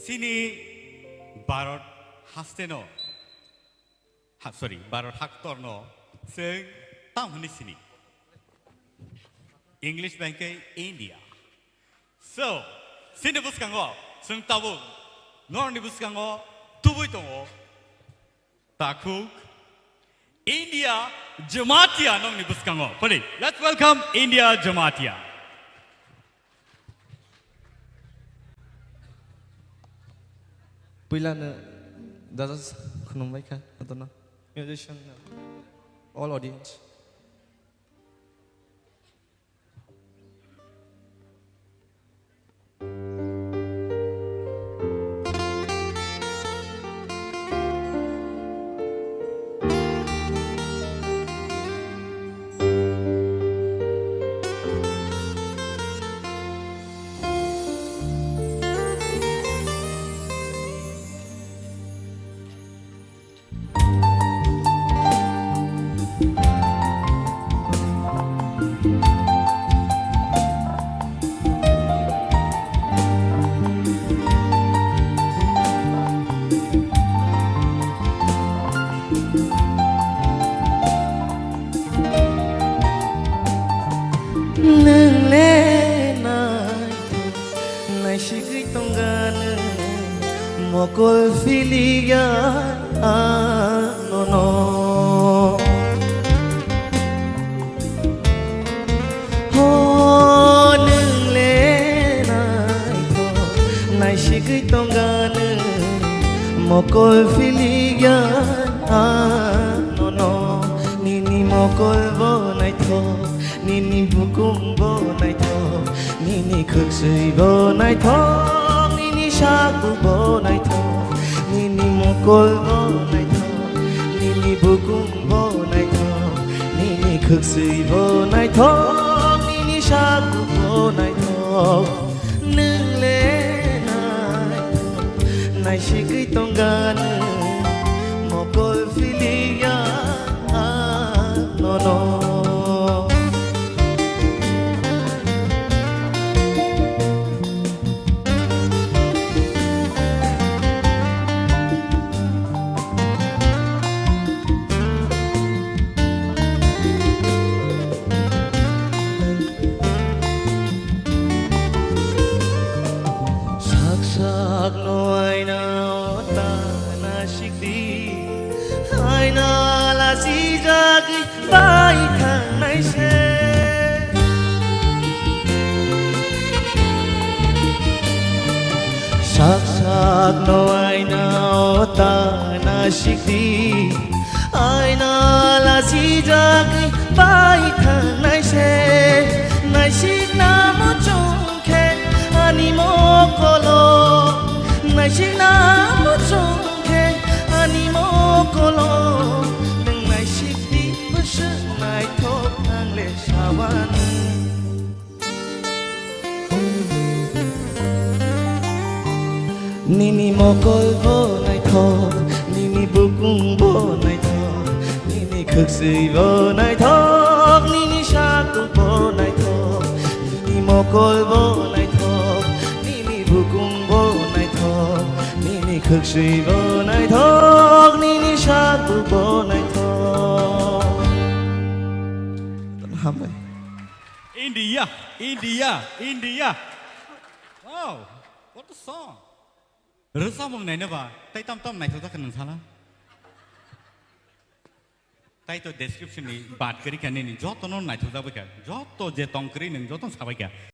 Sini Barat Hasteno sorry Barat Haktorno Sing Tam Hani Sini English Bank India So Sini Buskango Sing Tabu Norni Buskango Tubuitongo Takuk India Jamatia Nongni Buskango Let's welcome India Jamatia Pilana does Kunumaika, I don't know. Musician, all audience. Nâng lên này chỉ gửi tông gan một cội phi lý no no ho nâng lên này chỉ gửi tông gan một cội phi lý no no ni ni một cội vô này thôi Nini bukum bo nai tho Nini khực sui bo nai tho Nini shaku bo nai tho Nini mokol bo nai tho Nini bukum bo nai tho Nini khực sui bo nai tho Nini shaku bo nai tho Nâng lên nai shi gửi tông gan Mokol filia no no Sak no aina ta na shikdi aina la si jagi bai thang nai se sak no aina ta na shikdi aina la si jagi bai thang nai se nai shik na mo chung khe ani mo kolo Nai shik na mo chung khe ani mo kolo Nang nai shik di basa nai thok ang le shawan Nini mo kol bo nai thok Nini bukung bo nai thok Nini khực sui bo nai thok Nini shaku bo nai thok Nini mo kol bo nai thok Nini bukung bo nai thok Nini khực sui bo nai thok Nini shaku bo nai thok Tân hâm ơi India India India Wow What a song Rớt sao mong này nữa bà Tay tâm tâm này thôi ta cần sao lá Tay tôi description này Bát kari cái này Gió tôi nói này thôi ta bây giờ Gió tôi dễ tông kari này Gió tôi sao bây giờ